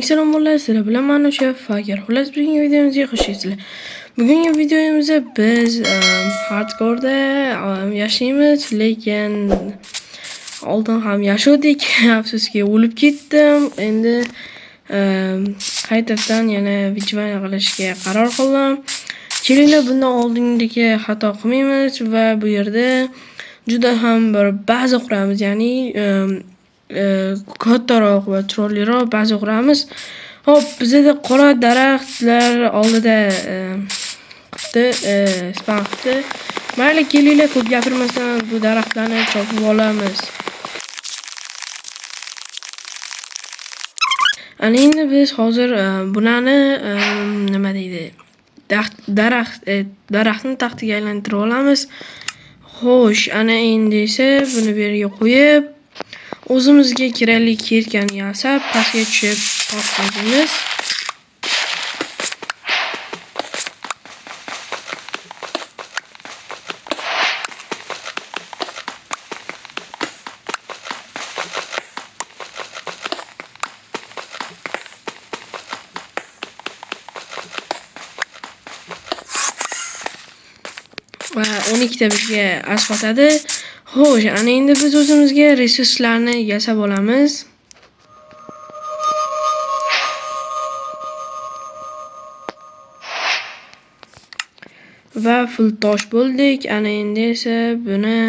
Selamlar, sizlar bilan men o'sha Fakir. Xullas, bugungi videomizga xush kelibsizlar. Bugungi videomizda biz hardcore'da yashaymiz, lekin oldin ham yashadik. Afsuski o'lib ketdim. Endi qaytadan yana vijvana qilishga qaror qildim. Kelinglar, bundan oldingidagi xato qilmaymiz va bu yerda juda ham bir baza quramiz, ya'ni kattaroq va chiroyliroq baza quramiz. Hop, bizda qora daraxtlar oldida spam qildi. Mayli, kelinglar, ko'p gapirmasdan bu daraxtlarni chopib olamiz. Ana endi biz hozir bularni nima deydi? Daraxtni taxtiga aylantirib olamiz. Xo'sh, ana endi esa buni bu yerga qo'yib, o'zimizga kerakli yelkani yasab, pastga tushib to'xtaymiz. Va 12 ta bizga asfotadi. Xo'sh, ana endi biz o'zimizga resurslarni yasab olamiz. Va full tosh bo'ldik. Ana endi esa buni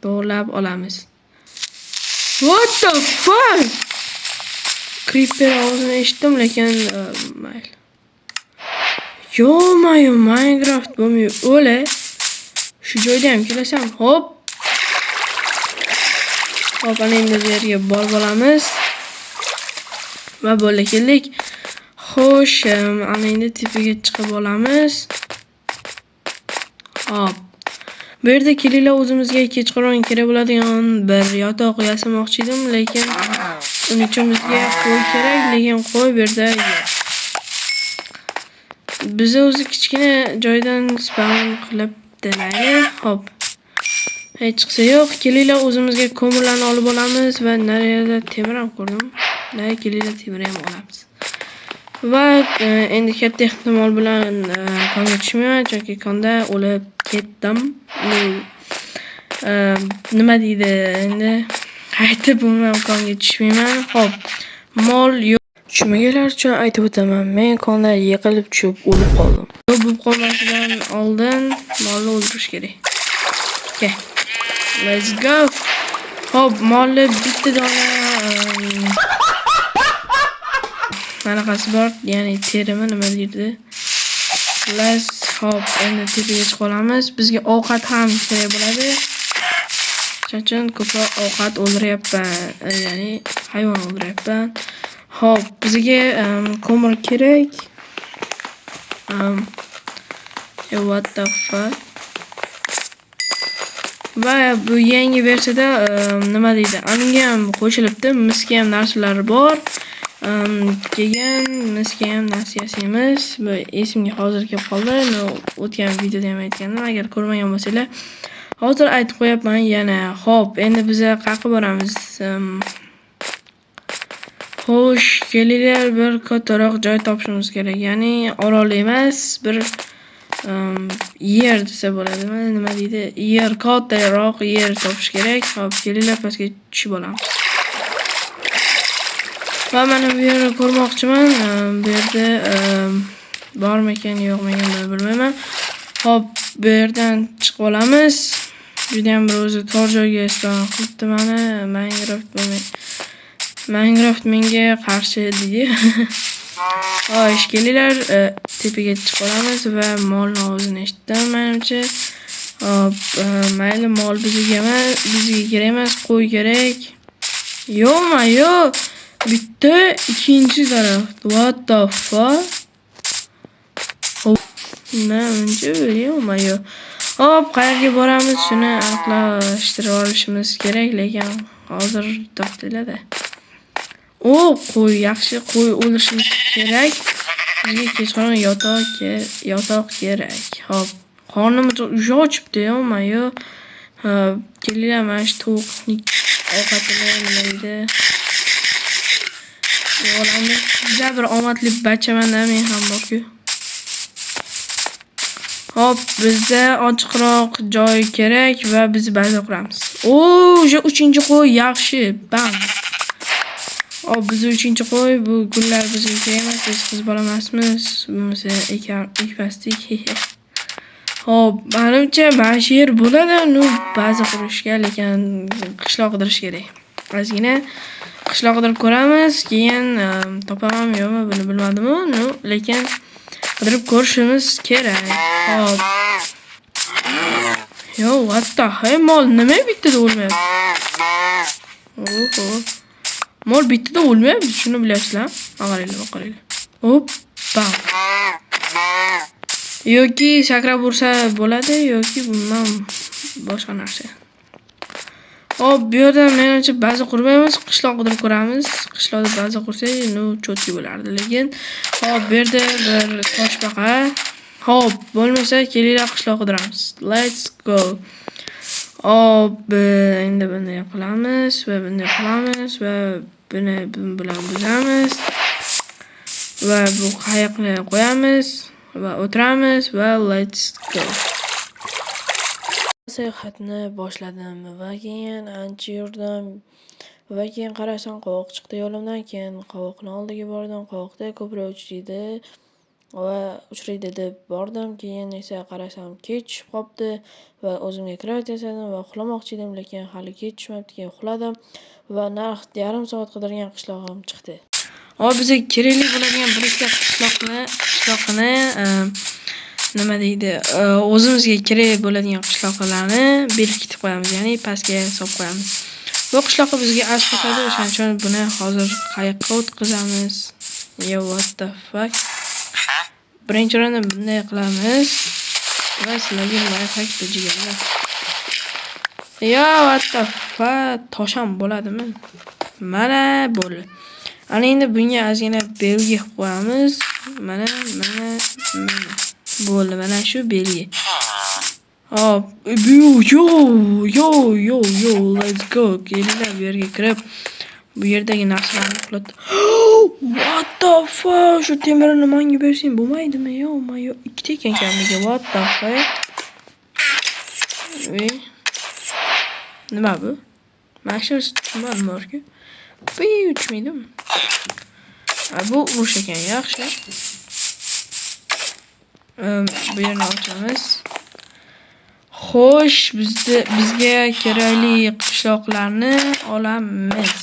to'g'rilab olamiz. What the fuck? Creeper ovozini eshitdim, lekin mayli. Yo-mayo, Minecraft bo'lmay o'la. Shu joyda ham kelasam, hop. Hop, ana endi bu yerga borib olamiz. Va bo'ldi, keldik. Xo'sh, ana endi tepaga chiqib olamiz. Hop. Bu yerda kelinglar, o'zimizga kechqurun kerak bo'ladigan bir yotoq yasamoqchi edim, lekin uning uchun bizga qo'y kerak, lekin qo'y bu yerda yo'q. Biz o'zi kichkina joydan spawn qilib delaylik. Hop. Hech chiqsa yo'q. Kelinglar, o'zimizga ko'mirlarni olib olamiz va nariyada temir ham ko'rdim. Kelinglar, temir ham olamiz. Va endi katta ehtimol bilan konga tushmayman, chunki konda o'lib ketdim. Nima deydi endi? Qaytib umuman konga tushmayman. Hop. Mol yo'q. Tushmaganlar uchun aytib o'taman. Men konda yiqilib tushib o'lib qoldim. Bu qolmasdan oldin molni o'ldirish kerak. Okay. Let's go. Hop, molni bitta dona qanaqasi bor, ya'ni terimi nima deydi? Let's hop, endi tepaga chiqib olamiz. Bizga ovqat ham kerak bo'ladi. Chunki ko'proq ovqat o'ldiryapman, ya'ni hayvon o'ldiryapman. Hop, bizga ko'mir kerak. What the fuck? Va bu yangi versiyada nima deydi? Aniga ham qo'shilibdi, misga ham narsalar bor. Keyin misga ham narsa yasaymiz. Bu esimga hozir kelib qoldi. O'tgan videoda ham aytgandim. Agar ko'rmagan bo'lsanglar, hozir aytib qo'yapman yana. Hop, endi biz qayerga boramiz? Xo'sh, kelinglar, bir kattaroq joy topishimiz kerak. Ya'ni orol emas, bir yer desa bo'ladimi? Nima deydi? Yer, kattaroq yer topish kerak. Hop, kelinglar, pastga tushib olamiz. Va mana bu yerni ko'rmoqchiman. Bu yerda bormi ekan, yo'qmi ekan bilmayman. Hop, bu yerdan chiqib olamiz. Juda ham bir o'zi tor joyga spawn qilibdi mana. Minecraft menga qarshi deydi. Xo'sh, kelinglar, tepaga chiqib olamiz va molni ovozini eshitdim menimcha. Hop, mayli, mol bizga kerak emas, qo'y kerak. Yo-mayo, bitta ikkinchi daraxt. What the fuck? Hop, menimcha yo-mayo. Hop, qayerga boramiz? Shuni aniqlashtirib olishimiz kerak, lekin hozir to'xtaylar-da. Qo'y, yaxshi qo'y o'ldirishimiz kerak. Bizga kechqurun yotoq kerak. Hop, qornimiz ochibdi, yo-mayo. Kelinglar, mana shu tovuqning ovqatini nima deydi? Yo'landa juda bir omadli bachamanda men ham bor-ku. Hop, bizda ochiqroq joy kerak va biz baza quramiz. O'sha 3-qo'y yaxshi. Bam. Hop, biz 3-qo'y, bu gullar bizga kerak emas, biz qiz bola emasmiz. Bunisi ekpastik. Hop, menimcha mana shu yer bo'ladi, baza qurishga, lekin qishloq qidirish kerak. Ozgina qishloq qidirib ko'ramiz, keyin topaman yo'qmi buni bilmadim, lekin qidirib ko'rishimiz kerak. Hop. Yo, what the hell, mol nima bittada o'lmayapti? Oho. Mol bittada o'lmayapti, shuni bilasizlar? Qaranglar. Hop, bam. Yoki sakrab ursa bo'ladi, yoki bundan boshqa narsa. Hop, bu yerda menimcha baza qurmaymiz, qishloq qidirib ko'ramiz. Qishloqda baza qursak, cho'tki bo'lardi, lekin hop, bu yerda bir toshbaqa. Hop, bo'lmasa kelinglar qishloq qidiramiz. Let's go. Hop, endi bunday qilamiz va bunday qilamiz va buni bilan buzamiz. Va bu qayiqni qo'yamiz va o'tiramiz va let's go. Sayohatni boshladim va keyin ancha yurdim va keyin qarasam qovoq chiqdi yo'limdan. Keyin qovoqni oldiga bordim. Qovoqda ko'proq uchraydi deb bordim. Keyin esa qarasam kech tushib qopti va o'zimga kravat yasadim va uxlamoqchi edim, lekin hali kech tushmabdi. Keyin uxladim va narx yarim soat qidirgan qishlog'im chiqdi. Hop, bizga kerakli bo'ladigan birinchi qishloqni nima deydi, o'zimizga kerak bo'ladigan qishloqlarni berkitib qo'yamiz, ya'ni pastga solib qo'yamiz. Bu qishloqqa bizga as ketadi, o'shaning uchun buni hozir qayiqqa o'tkazamiz. Yo, what the fuck. Birinchi o'rinda bunday qilamiz va sizlarga lifehack bejigalar. Yo, what the fuck, tosham bo'ladimi? Mana bo'ldi. Ana endi bunga ozgina belgi qo'yamiz. Mana. Bo'ldi, mana shu belgi. Hop, yo, let's go. Kelinglar bu yerga kirib, bu yerdagi narsalarni uxlat. What the fuck? Shu temirni menga bersang bo'lmaydimi? Yo, ikkita ekan kamligi. What the fuck? Nima bu? Mana shu tushunmadim borku. Bu uchmaydimi? Bu urush ekan, yaxshi. Bu yerni ochamiz. Xo'sh, bizga kerakli qishloqlarni olamiz.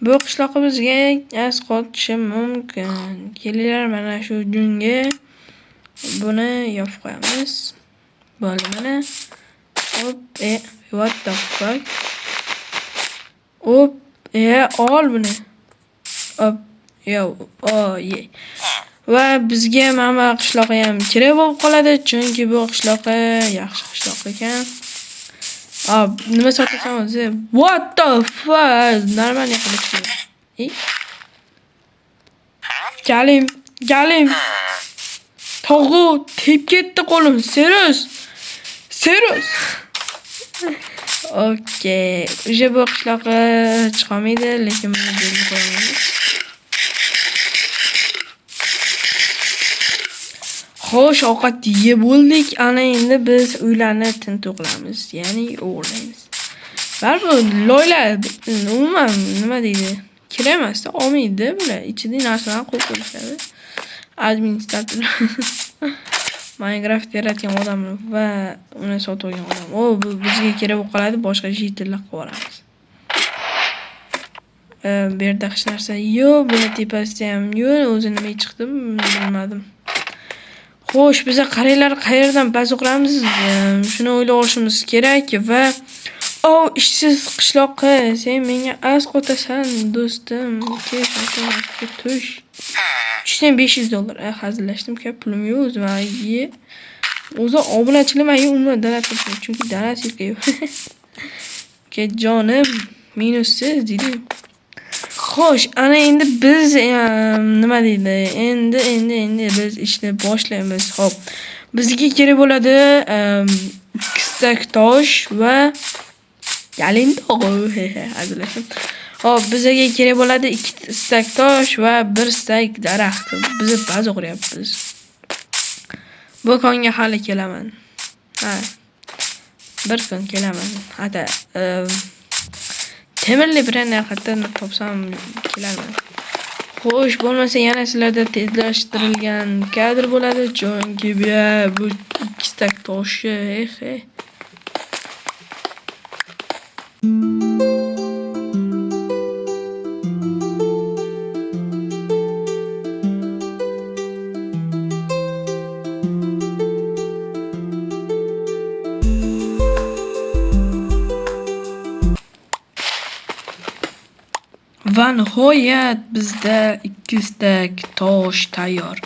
Bu qishloqqa bizga as qotishi mumkin. Kelinglar mana shu junga buni yopib qo'yamiz. Bo'ldi mana. Hop, what the fuck? Hop, ol buni. Hop, yo, ye. Va bizga mana qishloqi ham kerak bo'lib qoladi, chunki bu qishloqi yaxshi qishloq ekan. Hop, nima sotasan o'zi? What the fuck? Normalniy qilib. Galim. Tog'u tep ketdi qo'lim. Serios. Okay, o'sha bu qishloqqa chiqolmaydi, lekin buni belgi qo'yamiz. Xo'sh, ovqat yeb bo'ldik. Ana endi biz uylarni tintuv qilamiz, ya'ni o'g'irlaymiz. Baribir loylar umuman nima deydi? Kerak emas-da, olmaydi bular. Ichida narsalarni qo'yib qo'yishadi. Administrator. Minecraft yaratgan odam va uni sotib olgan odam. Bu bizga kerak bo'lib qoladi, boshqa jitillar qilib olamiz. Bu yerda hech narsa yo'q, buni tepasida ham yo'q. O'zi nima chiqdi bilmadim. Xo'sh, biz qaranglar qayerdan baza quramiz? Shuni o'ylab olishimiz kerak va ishsiz qishloqqa sen menga as qotasan, do'stim. Tush. $500. Hazillashdim, pulim yo'q o'zim. O'zi obunachilik umuman donat qildim, chunki donat yo'q. Jonim, minussiz deydi. Xo'sh, ana endi biz nima deydi? Endi biz ishni boshlaymiz. Hop. Bizga kerak bo'ladi kistak tosh va yalintoq. Hazillashdim. Hop, bizga kerak bo'ladi 2 stak tosh va 1 stak daraxt. Biz baza quryapmiz. Bu konga hali kelaman. Ha. Bir kun kelaman. Hada temirli bir narxdan topsam kelarman. Xo'sh, bo'lmasa yana sizlarda tezlashtirilgan kadr bo'ladi. Chunki bu 2 stak toshi, va nihoyat bizda 2 stak tosh tayyor.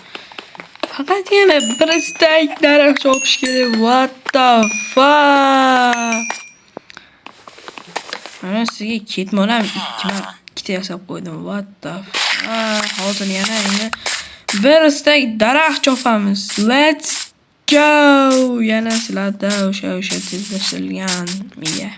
Faqat yana 1 stak daraxt chopish kerak. What the fuck? Mana sizga ketmolam 2 yasab qo'ydim. What the fuck? Hozir yana endi 1 stak daraxt chopamiz. Let's go. Yana sizlarda o'sha tezlashtirilgan miya.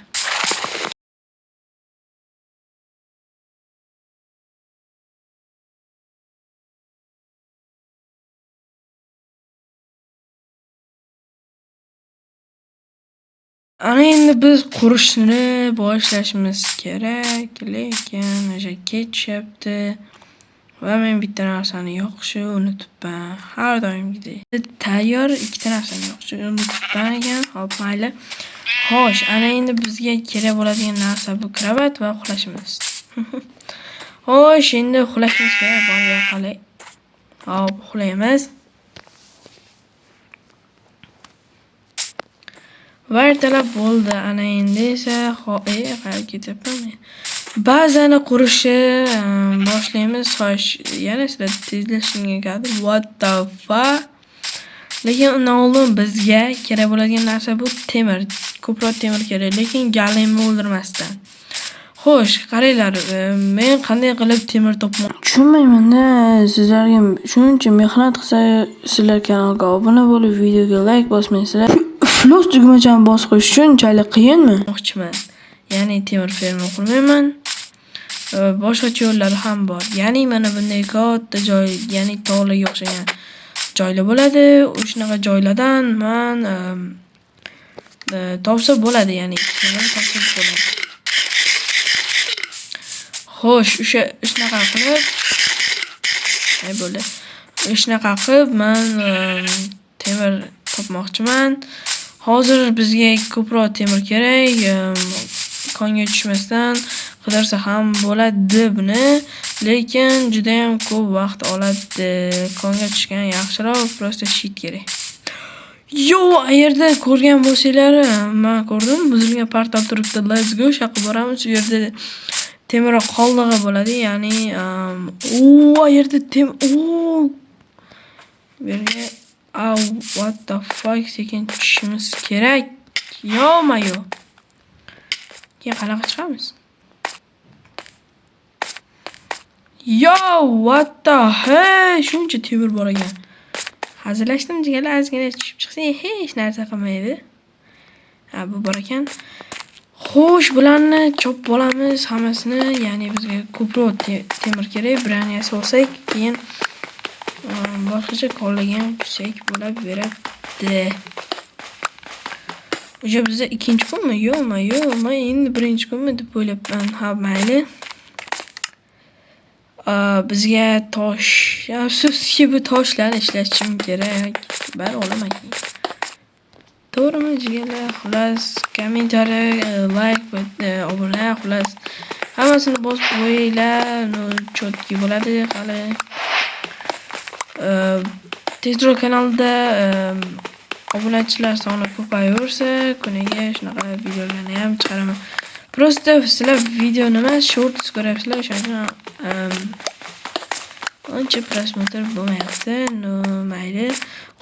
Ana endi biz qurishni boshlashimiz kerak, lekin o'sha ketyapti. Va men bitta narsani yoqishni unutibman. Har doimgidek. Tayyor 2 narsani yoqishni unutibman ekan. Hop, mayli. Xo'sh, ana endi bizga kerak bo'ladigan narsa bu kravat va uxlashimiz. Xo'sh, endi uxlashimiz kerak. Borga qolay. Hop, uxlaymiz. Va ertalab bo'ldi. Ana endi esa qayerga ketyapman? Ba'zani qurishni boshlaymiz. Xo'sh, yana sizlar tezlashishga kadr. What the fuck? Lekin undan oldin bizga kerak bo'ladigan narsa bu temir. Ko'proq temir kerak, lekin galimni o'ldirmasdan. Xo'sh, qaranglar, men qanday qilib temir topmoqchi? Tushunmayman-da. Sizlarga shuncha mehnat qilsangizlar, kanalga obuna bo'lib, videoga like bosmaysizlar. Plus tugmachani bosib qo'yish shunchalik qiyinmi? Moqchiman. Ya'ni temir ferma qurmayman. Boshqa yo'llari ham bor. Ya'ni mana bunday katta joy, ya'ni tog'larga o'xshagan joylar bo'ladi. O'shanaqa joylardan men topsa bo'ladi, ya'ni temir topsa bo'ladi. Xo'sh, shunaqa qilib bo'ldi. Shunaqa qilib men temir topmoqchiman. Hozir bizga ko'proq temir kerak. Konga tushmasdan qidirsa ham bo'ladi buni, lekin juda ham ko'p vaqt oladi. Konga tushgan yaxshiroq, prosta shit kerak. Yo, yerda ko'rgan bo'lsanglar, men ko'rdim, buzilgan portal turibdi. Let's go, shaqqa boramiz. U yerda temir qoldig'i bo'ladi, ya'ni yerda berga what the fuck, sekin tushishimiz kerak. Yo-mayo. Keyin qanaqa chiqamiz? Yo, what the hey, shuncha temir bor ekan. Hazillashdim, jigarlar ozgina tushib chiqsa, hech narsa qilmaydi. Bu bor ekan. Xo'sh, bularni chopib olamiz hammasini, ya'ni bizga ko'proq temir kerak. Birini yasab olsak, keyin boshqacha qolgan kuchak bo'lib beradi. O'sha bizda ikkinchi kunmi? Yo'qmi? Endi birinchi kunmi deb o'ylabman. Ha, mayli. Bizga tosh, afsuski bu toshlarni ishlashim kerak. Bari olaman. To'g'rimi, jigarlar? Xullas, kommentariy, like va obuna, xullas hammasini bosib qo'yinglar. Chotki bo'ladi hali. Tezroq kanalda obunachilar soni ko'payaversa, kuniga shunaqa videolarni ham chiqaraman. Prosta sizlar video nima shorts ko'ryapsizlar, o'shaning ancha prosmotr bo'lmayapti. Mayli.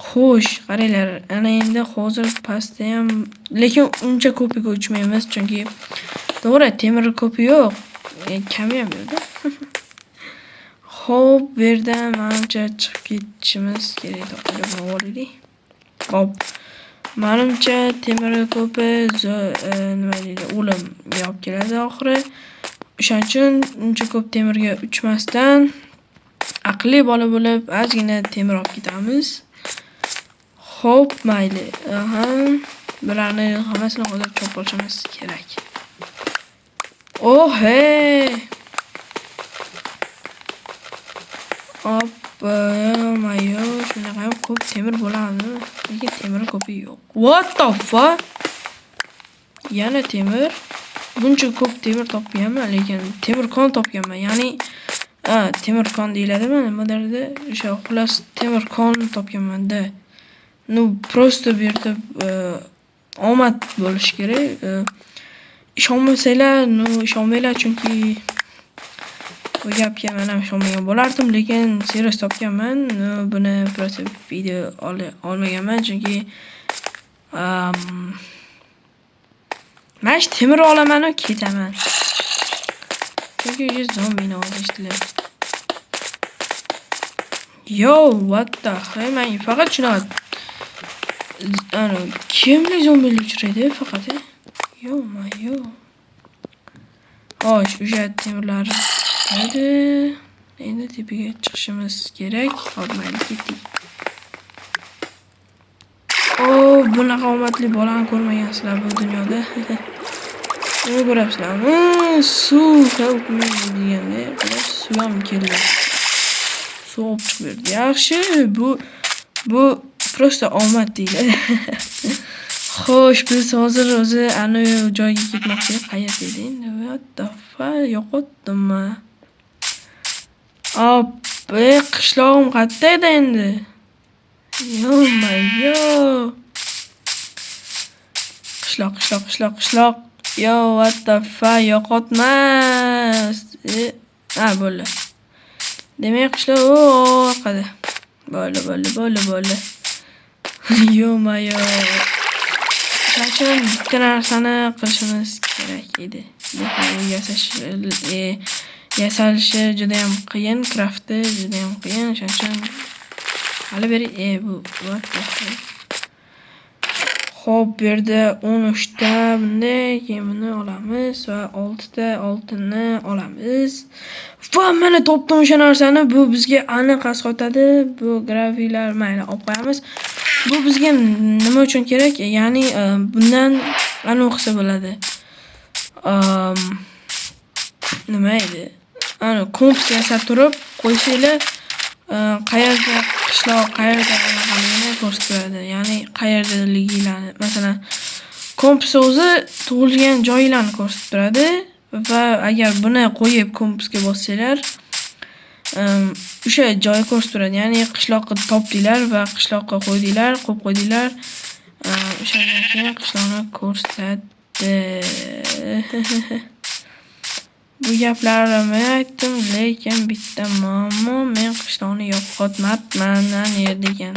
Xo'sh, qaranglar, ana endi hozir pastda ham, lekin uncha ko'piga uchmaymiz, chunki to'g'ri, temir ko'pi yo'q, kam ham yo'q. Xo'p, bu yerda menimcha chiqib ketishimiz kerak deb o'ylayman. Xo'p, menimcha temir ko'pi nima deydi, o'lim olib keladi oxiri. O'shaning uchun uncha ko'p temirga uchmasdan aqlli bola bo'lib ozgina temir olib ketamiz. Xo'p, mayli. Bularni hammasini hozir chop olishimiz kerak. Oh, hey! Mayo, shunaqa ham ko'p temir bo'ladimi? Lekin temir ko'pi yo'q. What the fuck? Yana temir. Buncha ko'p temir topganman, lekin temir kon topganman. Ya'ni temir kon deyiladimi? Nimalarda? O'sha xullas temir kon topganman-da. Просто bu yerda omad bo'lish kerak. Ishonmasanglar, ishonmanglar chunki bu gapga men ham ishonmagan bo'lardim, lekin serios topganman. Buni просто video olmaganman chunki men temir olaman va ketaman. Chunki zombini olishdilar. Yo, what the hell? Men faqat shunaqa kimli zombilar uchraydi faqat. Yo. Xo'sh, o'sha temirlar edi. Endi tepaga chiqishimiz kerak. Hop, mayli ketdik. Bunaqa omadli bolani ko'rmagansizlar bu dunyoda. Nima ko'rasizlarmi? Suv deganda, suv ham keldi. Suv olib chiqib berdi. Yaxshi, bu просто omad deyiladi. Xo'sh, biz hozir o'zi ana joyga ketmoqchilik. Qayerda eding? What the fuck? Yo'qotdimmi? Qishlog'im qayerda edi endi? Yo. Qishloq. Yo, what the fuck? Yo'qotmas. Bo'ldi. Demak, qishloq orqada. Bo'ldi. Yo. Qachon bitta narsani qilishimiz kerak edi. Yasalishi juda ham qiyin, craft'i juda ham qiyin. Shuning uchun hali beri bu what the fuck. Xo'p, bu yerda 13 ta bunday kemini olamiz va 6 ta oltinni olamiz. Va mana topdim o'sha narsani. Bu bizga aniq asqotadi. Bu gravilar mayli olib qo'yamiz. Bu bizga nima uchun kerak? Ya'ni bundan ana o'qisa bo'ladi. Nima edi? Ana kompas yasab turib qo'ysanglar, qayerda qishloq, qayerda anaqaligini ko'rsatadi. Ya'ni qayerdaliginglarni, masalan, kompas o'zi tug'ilgan joylarni ko'rsatib turadi va agar buni qo'yib kompasga bossanglar, o'sha joy ko'rsatib turadi. Ya'ni qishloqni topdinglar va qishloqqa qo'ydinglar. O'shandan keyin qishloqni ko'rsatdi. Bu gaplarimni aytdim, lekin bitta muammo, men qishloqni yo'qotmabman degan.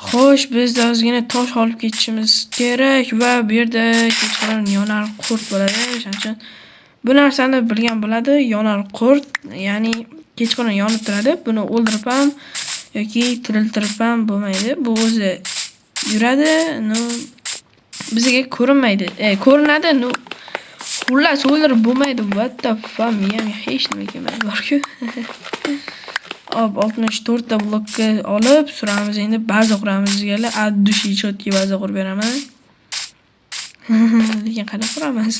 Xo'sh, biz ozgina tosh olib ketishimiz kerak va bu yerda kechqurun yonar qurt bo'ladi. Shuning uchun bu narsani bilgan bo'ladi. Yonar qurt, ya'ni kechqurun yonib turadi. Buni o'ldirib ham yoki tiriltirib ham bo'lmaydi. Bu o'zi yuradi, bizga ko'rinmaydi. Ko'rinadi, xullas o'ldirib bo'lmaydi. What the fuck? Men hech nima kelmaydi bor-ku. 64 ta blokka olib suramiz. Endi baza quramiz. Sizlarga addushi chotki baza qurib beraman. Lekin qanday quramiz?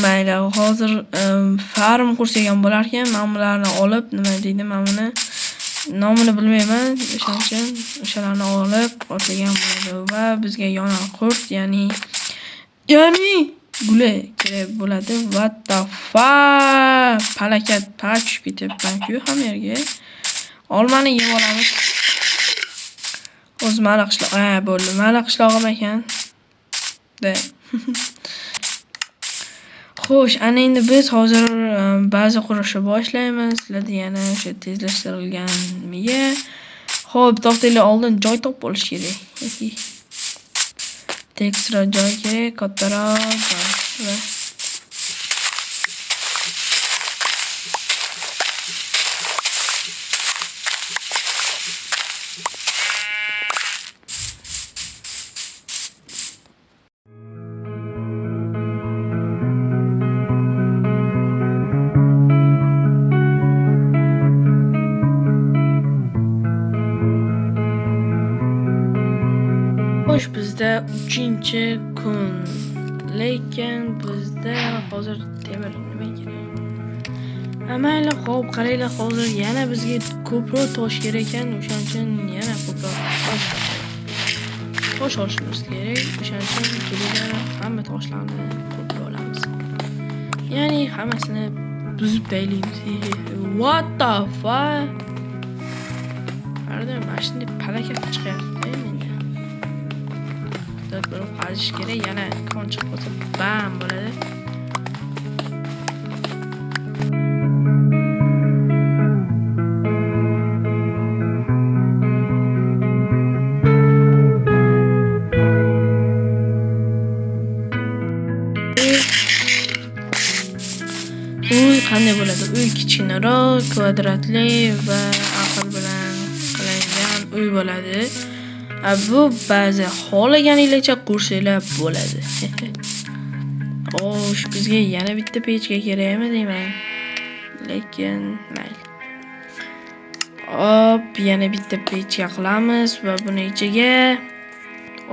Mayli, hozir farm qursak ham bo'lar ekan. Men bularni olib, nima deydi, men buni nomini bilmayman. O'shaning uchun o'shalarni olib qolgan bo'ladi va bizga yonar qurt, ya'ni guli kerak bo'ladi. What the fuck? Palakat tushib ketyapman-ku ham yerga. Olmani yeb olamiz. O'z mali qishloq. Bo'ldi. Mali qishlog'im ekan. Xo'sh, ana endi biz hozir baza qurishni boshlaymiz. Sizlarda yana o'sha tezlashtirilgan miya. Xo'p, to'xtanglar, oldin joy topib olish kerak. Ekstra joy kerak, kattaroq va Xo'sh, bizda 3-kun. Lekin bizda hozir temir nima kerak? Mayli, xo'p, qaranglar, hozir yana bizga ko'proq tosh kerak ekan, o'shaning uchun yana ko'proq tosh olishimiz kerak. O'shaning uchun kelinglar, hamma toshlarni to'plab olamiz. Ya'ni hammasini buzib taylaymiz. What the fuck? Qarang, mana shunday palakat chiqyapti menga. Dod bo'lib qazish kerak, yana kon chiqib qolsa bam bo'ladi. Uy qanday bo'ladi? Uy kichkinaroq, kvadratli va aql bilan qilingan uy bo'ladi. Bu ba'zi xohlaganingizcha qursanglar bo'ladi. Xo'sh, bizga yana bitta pechka kerakmi deyman. Lekin mayli. Hop, yana bitta pechka qilamiz va buni ichiga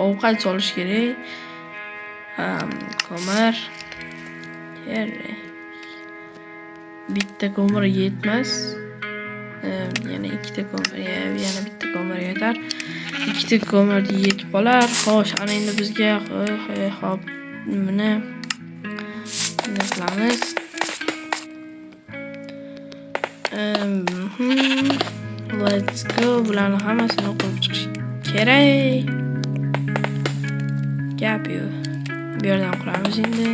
ovqat solish kerak. Ko'mir. Bitta ko'mir yetmas. Yana ikkita ko'mir, yana bitta ko'mir yetar. Ikkita ko'mir yetib qolar. Xo'sh, ana endi bizga hop buni qilamiz. Let's go. Bularni hammasini qo'yib chiqish kerak. Gap yo'q. Bu yerdan quramiz endi.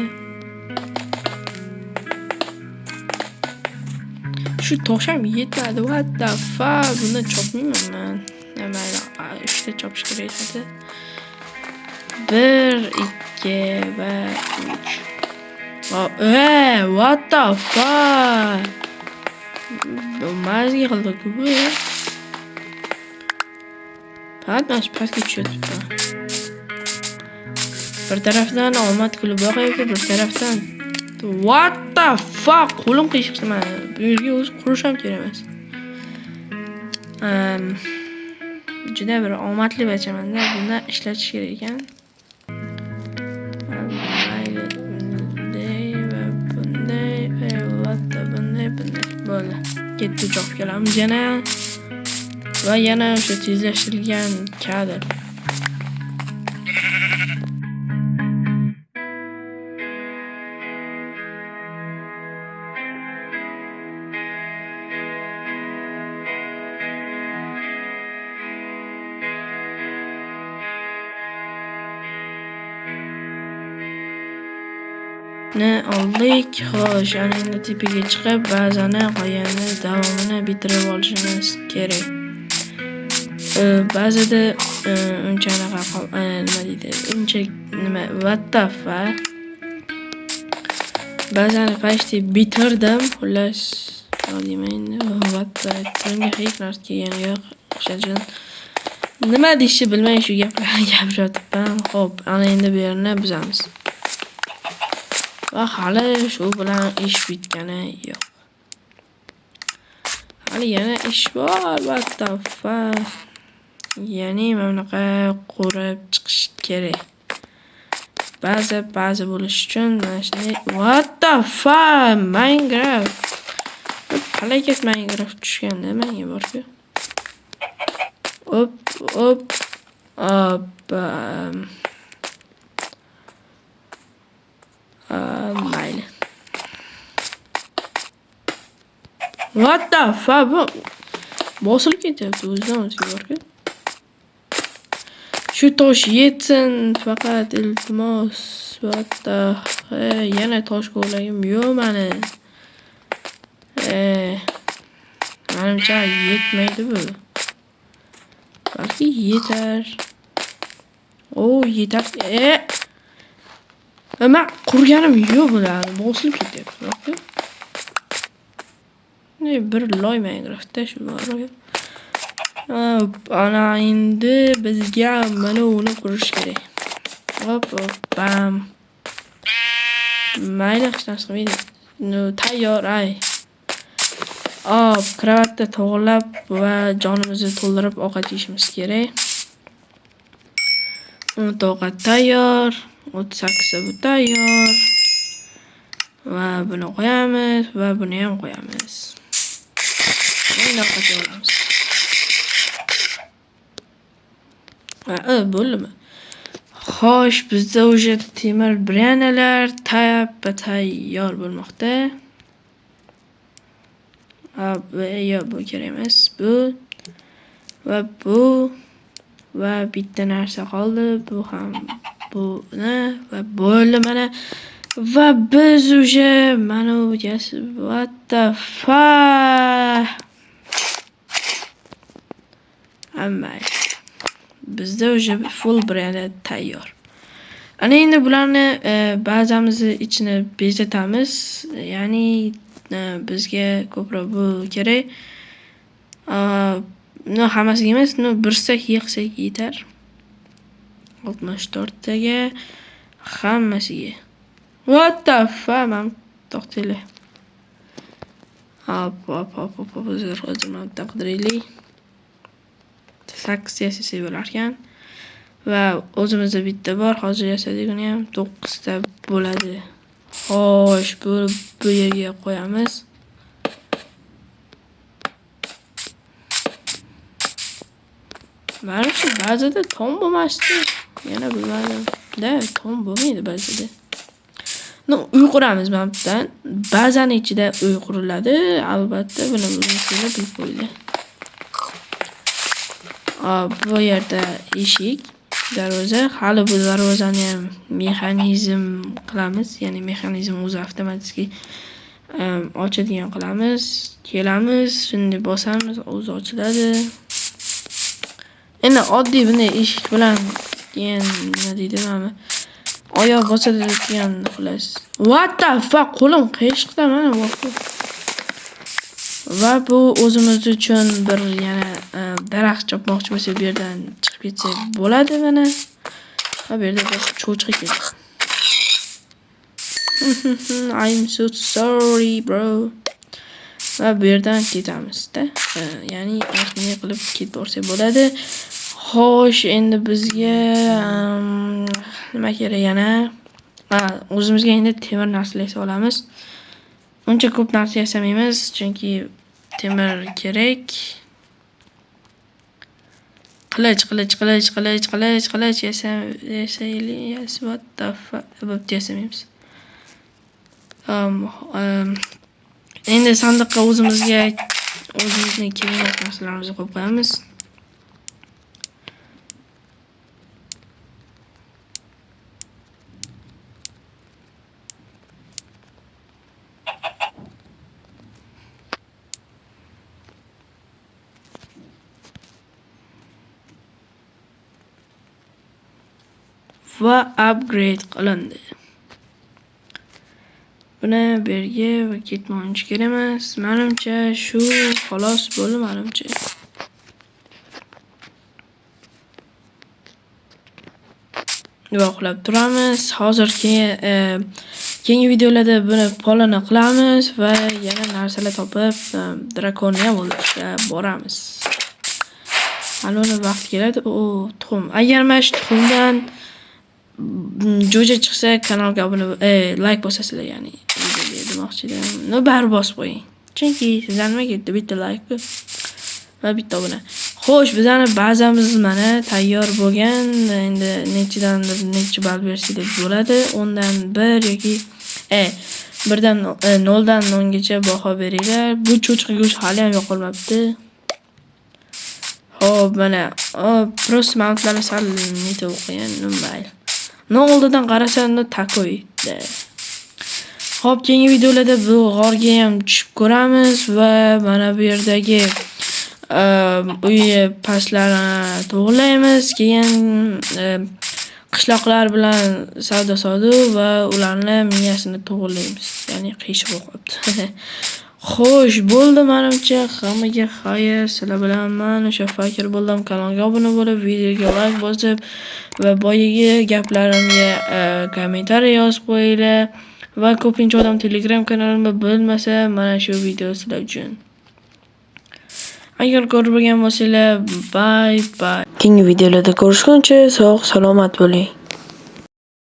Şu tosh ham yetmadi. What the fuck? Buni chopmayman men. Mayli, 3 ta chopish kerak edi. 1, 2 va 3. What the fuck? Mazga qildi bu. Faqat pastga tushibdi. Bir tarafdan omad kulib boqayapti, bir tarafdan what the fuck? Qo'lim qiyshiqdi mana. Bu yerga o'zi qurish ham kerak emas. Juda bir omadli bachaman-da. Buni ishlatish kerak ekan. Mayli, bunday va bunday bunday. Bo'ldi. Ketdi job kelamiz yana. Va yana o'sha tezlashtirilgan kadr. Ne oldik? Xo'sh, ana endi tepaga chiqib, ba'zani g'oyani davomini bitirib olishimiz kerak. Ba'zida unchanaqa nima deydi? Nima what the fuck? Ba'zani почти bitirdim. Xullas, nima endi? What the bunga hech narsa kelgani yo'q. O'shaning nima deyishni bilmay shu gaplarni gapiryapman. Xo'p, ana endi bu yerni buzamiz. Va hali shu bilan ish bitgani yo'q. Hali yana ish bor. What the fuck? Ya'ni bunaqa qurib chiqish kerak. Ba'zi bo'lish uchun mana shunday what the fuck? Minecraft. Halakat Minecraft tushganda menga bor-ku. Hop. Mayli. What the fuck? Bosilib ketyapti o'zidan o'ziga bor-ku. Shu tosh yetsin faqat iltimos. What the yana tosh ko'lagim yo'q meni. Menimcha yetmaydi bu. Balki yetar. Yetar. Men qurganim yo'q bular. Bosilib ketyapti. Bir loy Minecraftda shu bor. Ana endi bizga mana uni qurish kerak. Hop, bam. Mayli, hech narsa qilmaydi. Tayyor, ay. Kravatda to'g'rilab va jonimizni to'ldirib ovqat yeyishimiz kerak. Ovqat tayyor. 38 bu tayyor. Va buni qo'yamiz va buni ham qo'yamiz. Endi ovqatga olamiz. Bo'ldimi? Xo'sh, bizda o'sha temir branalar tayyor bo'lmoqda. Bu kerak emas. Bu va bitta narsa qoldi. Bu ham buni va bo'ldi mana. Va biz o'sha mana what the fuck? Amma bizda o'sha full brand tayyor. Ana endi bularni bazamizni ichini bezatamiz. Ya'ni bizga ko'proq bu kerak. Hammasiga emas, bir stak yig'sak yetar. 64 taga hammasiga. What the fuck, man to'xtaylik. Hop, hozir taqdirli. 8 yasasa bo'larkan. Va o'zimizda bitta bor, hozir yasadigini ham 9 ta bo'ladi. Xo'sh, bu yerga qo'yamiz. Menimcha ba'zida tom bo'lmasdi. Yana bilmadim. Tom bo'lmaydi ba'zida. Uy quramiz bundan. Ba'zan ichida uy quriladi, albatta buni bilib qo'ydi. Bu yerda eshik, darvoza. Hali bu darvozani ham mexanizm qilamiz, ya'ni mexanizm o'zi avtomatik ochadigan qilamiz. Kelamiz, shunday bosamiz, o'zi ochiladi. Endi oddiy bunday eshik bilan keyin nima deydi mana oyoq bosadigan xolos. What the fuck, qo'lim qiyshiqda mana bu. Va bu o'zimiz uchun bir yana daraxt chopmoqchi bo'lsak, bu yerdan chiqib ketsak bo'ladi mana. Va bu yerda bir cho'chqa keldi. I'm so sorry, bro. Va bu yerdan ketamiz-da. Ya'ni shunday qilib ketib borsak bo'ladi. Xo'sh, endi bizga nima kerak yana? O'zimizga endi temir narsalar olamiz. Uncha ko'p narsa yasamaymiz, chunki temir kerak. Qilich yasaylik. What the fuck? Bo'pti, yasamaymiz. Endi sandiqqa o'zimizning kerak narsalarimizni qo'yib qo'yamiz. Va upgrade qilindi. Buni berga va ketmoqchi kerak emas. Menimcha shu xolos bo'ldi menimcha. Va uxlab turamiz. Hozir keyingi videolarda buni polini qilamiz va yana narsalar topib drakonni ham o'ldirishga boramiz. Albatta vaqt keladi. Tuxum. Agar mana shu tuxumdan jo'ja chiqsa, kanalga obuna like bosasizlar, ya'ni videoga demoqchi edim. Bari bosib qo'ying. Chunki sizdan nima ketdi? Bitta like va bitta obuna. Xo'sh, bizning bazamiz mana tayyor bo'lgan. Endi necha ball bersak deb bo'ladi. 10 dan 1 yoki 1 dan 0 dan 10 gacha baho beringlar. Bu cho'chqa go'sht hali ham yo'qolmabdi. Xo'p, mana prosta mountlarni sal neta o'qigan, mayli. Oldidan qarasam takoy. Xo'p, keyingi videolarda bu g'orga ham tushib ko'ramiz va mana bu yerdagi uy pastlarini to'g'rilaymiz. Keyin qishloqlar bilan savdo va ularni miyasini to'g'rilaymiz. Ya'ni qiyshiq o'qibdi. Xo'sh, bo'ldi menimcha. Hammaga xayr. Sizlar bilan men o'sha fakir bo'ldim. Kanalga obuna bo'lib, videoga like bosib va boyagi gaplarimga kommentariy yozib qo'yinglar. Va ko'pincha odam Telegram kanalimni bilmasa, mana shu video sizlar uchun. Agar ko'rib bo'lgan bo'lsanglar, bye bye. Keyingi videolarda ko'rishguncha sog' salomat bo'ling.